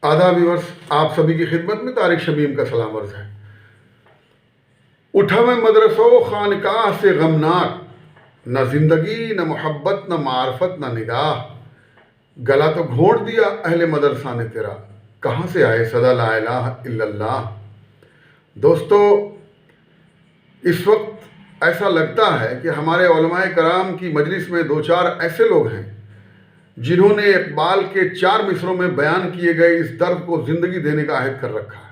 آداب ویورس، آپ سبھی کی خدمت میں طارق شمیم کا سلام عرض ہے۔ اٹھا میں مدرسہ و خانقاہ سے غمناک، نہ زندگی نہ محبت نہ معرفت نہ نگاہ، گلا تو گھونٹ دیا اہل مدرسہ نے تیرا، کہاں سے آئے صدا لا الہ الا اللہ۔ دوستو، اس وقت ایسا لگتا ہے کہ ہمارے علماء کرام کی مجلس میں دو چار ایسے لوگ ہیں جنہوں نے اقبال کے 4 مصروں میں بیان کیے گئے اس درد کو زندگی دینے کا عہد کر رکھا ہے۔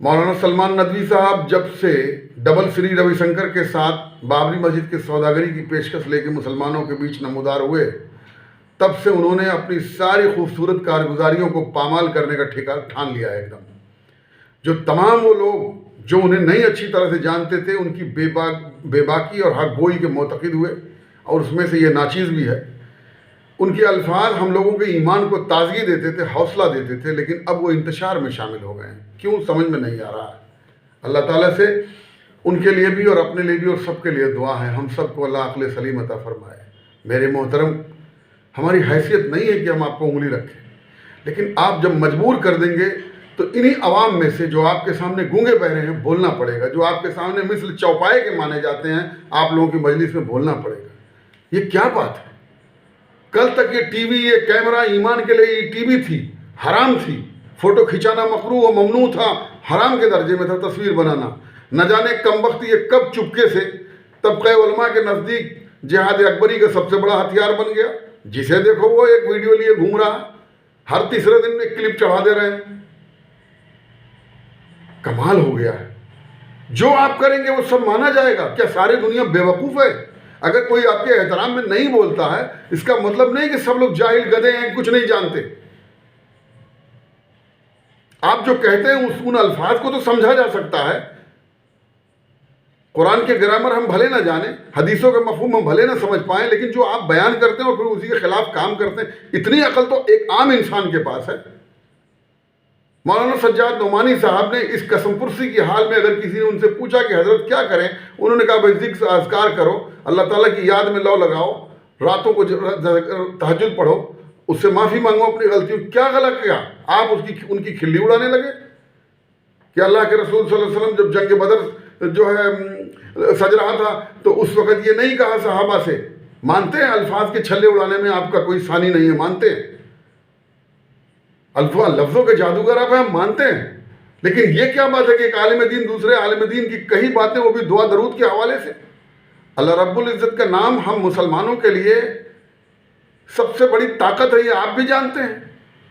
مولانا سلمان ندوی صاحب جب سے ڈبل سری روی شنکر کے ساتھ بابری مسجد کی سوداگری کی پیشکش لے کے مسلمانوں کے بیچ نمودار ہوئے، تب سے انہوں نے اپنی ساری خوبصورت کارگزاریوں کو پامال کرنے کا ٹھیکہ ٹھان لیا ہے۔ ایک دم جو تمام وہ لوگ جو انہیں نہیں اچھی طرح سے جانتے تھے، ان کی بے باکی اور حق گوئی کے معتقد ہوئے، اور اس میں سے یہ ناچیز بھی ہے۔ ان کے الفاظ ہم لوگوں کے ایمان کو تازگی دیتے تھے، حوصلہ دیتے تھے، لیکن اب وہ انتشار میں شامل ہو گئے ہیں۔ کیوں سمجھ میں نہیں آ رہا ہے۔ اللہ تعالیٰ سے ان کے لیے بھی اور اپنے لیے بھی اور سب کے لیے دعا ہے، ہم سب کو اللہ عقل سلیم عطا فرمائے۔ میرے محترم، ہماری حیثیت نہیں ہے کہ ہم آپ کو انگلی رکھیں، لیکن آپ جب مجبور کر دیں گے تو انہی عوام میں سے جو آپ کے سامنے گونگے بہرے ہیں بولنا پڑے گا، جو آپ کے سامنے مثل چوپائے کے مانے جاتے ہیں، آپ لوگوں کی مجلس میں بولنا پڑے گا۔ یہ کیا بات ہے؟ کل تک یہ ٹی وی، یہ کیمرہ ایمان کے لیے یہ ٹی وی تھی، حرام تھی، فوٹو کھنچانا مکروہ و ممنوع تھا، حرام کے درجے میں تھا تصویر بنانا۔ نہ جانے کم وقت یہ کب چپکے سے طبقہ علماء کے نزدیک جہاد اکبری کا سب سے بڑا ہتھیار بن گیا۔ جسے دیکھو وہ ایک ویڈیو لیے گھوم رہا، ہر تیسرے دن میں کلپ چڑھا دے رہے ہیں۔ کمال ہو گیا ہے۔ جو آپ کریں گے وہ سب مانا جائے گا؟ کیا ساری دنیا بے وقوف ہے؟ اگر کوئی آپ کے احترام میں نہیں بولتا ہے، اس کا مطلب نہیں کہ سب لوگ جاہل گدھے ہیں، کچھ نہیں جانتے۔ آپ جو کہتے ہیں ان الفاظ کو تو سمجھا جا سکتا ہے۔ قرآن کے گرامر ہم بھلے نہ جانیں، حدیثوں کے مفہوم ہم بھلے نہ سمجھ پائیں، لیکن جو آپ بیان کرتے ہیں اور پھر اسی کے خلاف کام کرتے ہیں، اتنی عقل تو ایک عام انسان کے پاس ہے۔ مولانا سجاد نعمانی صاحب نے اس قسم پرسی کی حال میں اگر کسی نے ان سے پوچھا کہ حضرت کیا کریں، انہوں نے کہا بھائی ذکر اذکار کرو، اللہ تعالیٰ کی یاد میں لو لگاؤ، راتوں کو تہجد پڑھو، اس سے معافی مانگو اپنی غلطیوں۔ کیا غلط کیا؟ آپ ان کی کھلی اڑانے لگے کہ اللہ کے رسول صلی اللہ علیہ وسلم جب جنگ بدر جو ہے سج رہا تھا تو اس وقت یہ نہیں کہا صحابہ سے؟ مانتے ہیں الفاظ کے چھلے اڑانے میں آپ کا کوئی ثانی نہیں ہے، مانتے ہیں لفظوں کے جادوگر آپ ہیں، ہم مانتے ہیں، لیکن یہ کیا بات ہے کہ ایک عالم دین دوسرے عالم دین کی کئی باتیں، وہ بھی دعا درود کے حوالے سے؟ اللہ رب العزت کا نام ہم مسلمانوں کے لیے سب سے بڑی طاقت ہے، یہ آپ بھی جانتے ہیں۔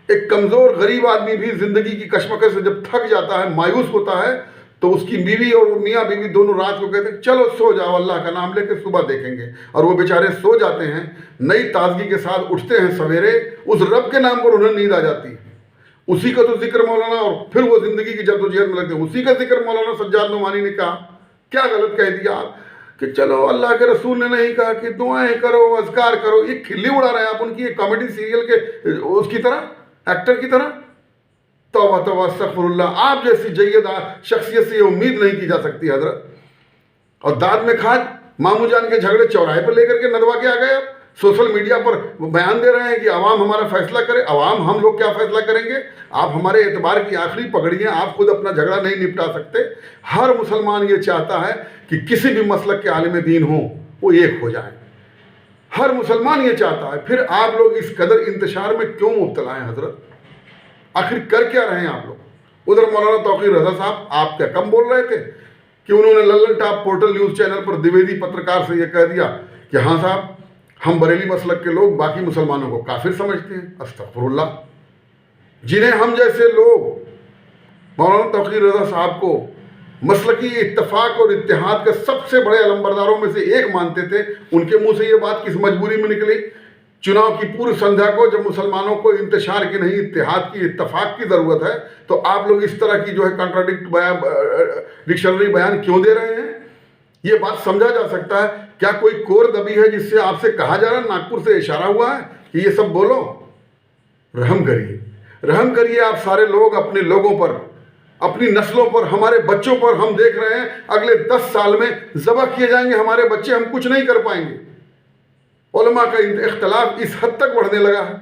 ایک کمزور غریب آدمی بھی زندگی کی کشمکش سے جب تھک جاتا ہے، مایوس ہوتا ہے، تو اس کی بیوی اور میاں بیوی دونوں رات کو کہتے ہیں چلو سو جاؤ، اللہ کا نام لے کے صبح دیکھیں گے، اور وہ بیچارے سو جاتے ہیں، نئی تازگی کے ساتھ اٹھتے ہیں سویرے، اس رب کے نام پر انہیں نیند آ جاتی ہے۔ اسی کا تو ذکر مولانا، اور پھر وہ زندگی کی جدوجہد میں لگتے ہیں، اسی کا ذکر مولانا سجاد نعمانی نے کہا۔ کیا غلط کہہ دیا آپ کہ چلو اللہ کے رسول نے نہیں کہا کہ دعائیں کرو، اذکار کرو؟ یہ کھلی اڑا رہے ہیں آپ ان کی ایک کامیڈی سیریل کے اس کی طرح، ایکٹر کی طرح۔ توبہ توبہ استغفر اللہ، آپ جیسی جید شخصیت سے یہ امید نہیں کی جا سکتی حضرت۔ اور داد میں کھاج مامو جان کے جھگڑے چوراہے پر لے کر کے ندوا کے آ گئے، اب سوشل میڈیا پر بیان دے رہے ہیں کہ عوام ہمارا فیصلہ کرے۔ عوام ہم لوگ کیا فیصلہ کریں گے؟ آپ ہمارے اعتبار کی آخری پگڑی ہیں، آپ خود اپنا جھگڑا نہیں نپٹا سکتے۔ ہر مسلمان یہ چاہتا ہے کہ کسی بھی مسلک کے عالم دین ہوں وہ ایک ہو جائیں، ہر مسلمان یہ چاہتا ہے۔ پھر آپ لوگ اس قدر انتشار میں کیوں مبتلا ہیں حضرت؟ آخر کر کیا رہے ہیں آپ لوگ؟ ادھر مولانا توقیر رضا صاحب آپ کیا کم بول رہے تھے کہ انہوں نے Lallan top portal news channel پر دیویدی پترکار سے یہ کہہ دیا کہ ہاں صاحب ہم بریلی مسلک کے لوگ باقی مسلمانوں کو کافر سمجھتے ہیں۔ استغفر اللہ، جنہیں ہم جیسے لوگ مولانا توقیر رضا صاحب کو مسلکی اتفاق اور اتحاد کے سب سے بڑے علمبرداروں میں سے ایک مانتے تھے، ان کے منہ سے یہ بات کس مجبوری میں نکلی؟ چناؤ کی پوری سندھیا کو جب مسلمانوں کو انتشار کی نہیں اتحاد کی اتفاق کی ضرورت ہے، تو آپ لوگ اس طرح کی جو ہے ڈکشنری بیان کیوں دے رہے ہیں؟ یہ بات سمجھا جا سکتا ہے؟ کیا کوئی کور دبی ہے جس سے آپ سے کہا جا رہا ہے، ناگپور سے اشارہ ہوا ہے کہ یہ سب بولو؟ رحم کریے، رحم کریے آپ سارے لوگ اپنے لوگوں پر، اپنی نسلوں پر، ہمارے بچوں پر۔ ہم دیکھ رہے ہیں اگلے 10 سال میں ذبح کیے جائیں گے ہمارے بچے، ہم کچھ نہیں کر پائیں گے۔ علماء کا اختلاف اس حد تک بڑھنے لگا ہے۔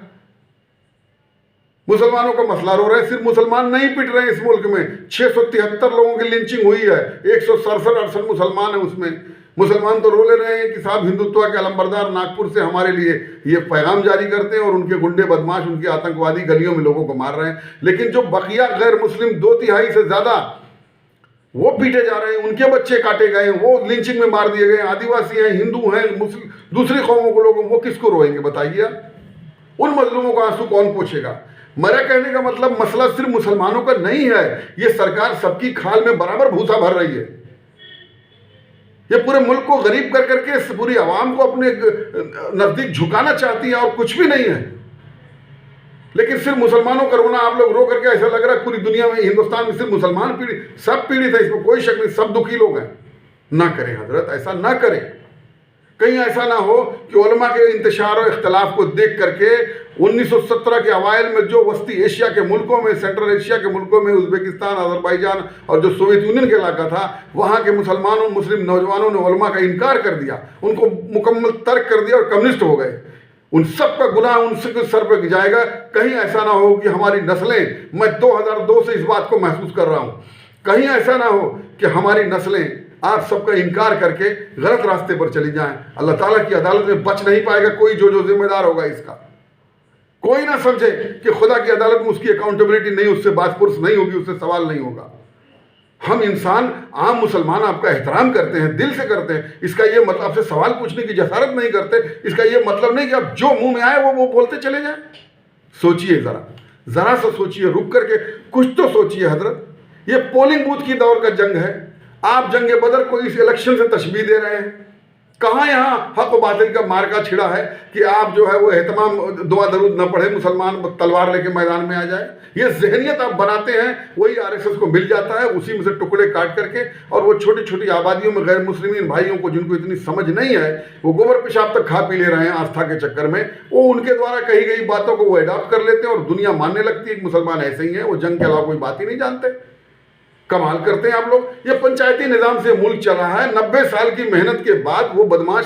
مسلمانوں کا مسئلہ رو رہے ہیں. صرف مسلمان نہیں پٹ رہے ہیں اس ملک میں. 673 لوگوں کی لنچنگ ہوئی ہے, 167 مسلمان ہیں اس میں. مسلمان تو رو لے رہے ہیں کہ صاحب ہندوتوا کے علمبردار ناگپور سے ہمارے لیے یہ پیغام جاری کرتے ہیں اور ان کے گنڈے بدماش, ان کے آتنکوادی گلیوں میں لوگوں کو مار رہے ہیں. لیکن جو بقیہ غیر مسلم 2/3 سے زیادہ وہ پیٹے جا رہے ہیں, ان کے بچے کاٹے گئے ہیں, وہ لنچنگ میں مار دیے گئے ہیں, آدیواسی ہیں, ہندو ہیں, دوسری قوموں کو لوگ, وہ کس کو روئیں گے بتائیے آپ؟ ان مظلوموں کا آنسو کون پوچھے گا؟ میرا کہنے کا مطلب مسئلہ صرف مسلمانوں کا نہیں ہے. یہ سرکار سب کی کھال میں برابر بھوسا بھر رہی ہے. یہ پورے ملک کو غریب کر کر کے پوری عوام کو اپنے نزدیک جھکانا چاہتی ہے اور کچھ بھی نہیں ہے. لیکن صرف مسلمانوں کا رونا آپ لوگ رو کر کے ایسا لگ رہا ہے پوری دنیا میں, ہندوستان میں صرف مسلمان سب پیڑت ہے, اس میں کوئی شک نہیں, سب دکھی لوگ ہیں. نہ کریں حضرت, ایسا نہ کریں. کہیں ایسا نہ ہو کہ علماء کے انتشار و اختلاف کو دیکھ کر کے 1917 کے اوائل میں جو وسطی ایشیا کے ملکوں میں, سینٹرل ایشیا کے ملکوں میں, ازبکستان, آذربائیجان اور جو سوویت یونین کا علاقہ تھا, وہاں کے مسلمانوں, مسلم نوجوانوں نے علماء کا انکار کر دیا, ان کو مکمل ترک کر دیا اور کمیونسٹ ہو گئے. ان سب کا گناہ ان کے سر پہ جائے گا. کہیں ایسا نہ ہو کہ ہماری نسلیں, میں 2002 سے اس بات کو محسوس کر رہا ہوں, کہیں ایسا نہ ہو کہ ہماری نسلیں آپ سب کا انکار کر کے غلط راستے پر چلی جائیں. اللہ تعالیٰ کی عدالت میں بچ نہیں پائے گا کوئی جو ذمہ دار ہوگا اس کا. کوئی نہ سمجھے کہ خدا کی عدالت میں اس کی اکاؤنٹیبلٹی نہیں, اس سے بات پرس نہیں ہوگی, اس سے سوال نہیں ہوگا. ہم انسان, عام مسلمان آپ کا احترام کرتے ہیں, دل سے کرتے ہیں. اس کا یہ مطلب آپ سے سوال پوچھنے کی جسارت نہیں کرتے. اس کا یہ مطلب نہیں کہ آپ جو منہ میں آئے وہ بولتے چلے جائیں. سوچئے ذرا سا سوچئے, رک کر کے کچھ تو سوچئے حضرت. یہ پولنگ بوتھ کی دور کا جنگ ہے. آپ جنگ بدر کو اس الیکشن سے تشبیہ دے رہے ہیں. کہاں یہاں حق و باطل کا مارکا چھڑا ہے کہ آپ جو ہے وہ اہتمام دعا درود نہ پڑھے, مسلمان تلوار لے کے میدان میں آ جائے. یہ ذہنیت آپ بناتے ہیں, وہی RSS کو مل جاتا ہے, اسی میں سے ٹکڑے کاٹ کر کے, اور وہ چھوٹی چھوٹی آبادیوں میں غیر مسلمین بھائیوں کو, جن کو اتنی سمجھ نہیں ہے, وہ گوبر پیشاب تک کھا پی لے رہے ہیں آستھا کے چکر میں. وہ ان کے دوارا کہی گئی باتوں کو وہ اڈاپٹ کر لیتے ہیں اور دنیا ماننے لگتی ہے کہ مسلمان ایسے ہی ہیں, وہ جنگ کے علاوہ کوئی بات ہی نہیں جانتے. کمال کرتے ہیں آپ لوگ. یہ پنچایتی نظام سے ملک چلا ہے. 90 سال کی محنت کے بعد وہ بدماش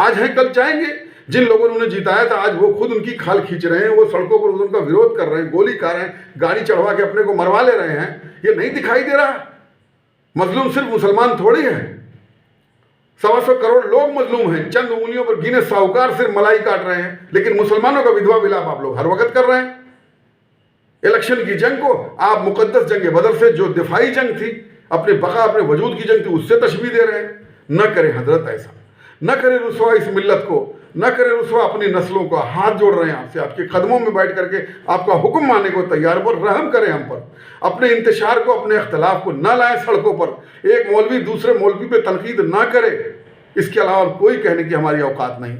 آج ہیں کل جائیں گے. جن لوگوں نے انہیں جیتایا تھا آج وہ خود ان کی کھال کھینچ رہے ہیں, وہ سڑکوں پر ان کا وروଧ کر رہے ہیں, گولی کھا رہے ہیں, گاڑی چڑھوا کے اپنے کو مروا لے رہے ہیں. یہ نہیں دکھائی دے رہا؟ مظلوم صرف مسلمان تھوڑی ہے, 125 کروڑ لوگ مظلوم ہیں. چند انگلیوں پر گنے ساہوکار صرف ملائی کاٹ رہے ہیں, لیکن مسلمانوں کا ودھوا ولاپ آپ لوگ ہر وقت کر رہے ہیں. الیکشن کی جنگ کو آپ مقدس جنگ بدر سے, جو دفاعی جنگ تھی, اپنے بقا, اپنے وجود کی جنگ تھی, اس سے تشبیہ دے رہے ہیں. نہ کریں حضرت ایسا, نہ کریں رسوا اس ملت کو, نہ کریں رسوا اپنی نسلوں کو. ہاتھ جوڑ رہے ہیں آپ سے, آپ کے قدموں میں بیٹھ کر کے آپ کا حکم ماننے کو تیار, پر رحم کریں ہم پر. اپنے انتشار کو, اپنے اختلاف کو نہ لائیں سڑکوں پر. ایک مولوی دوسرے مولوی پہ تنقید نہ کرے, اس کے علاوہ کوئی کہنے کی ہماری اوقات نہیں.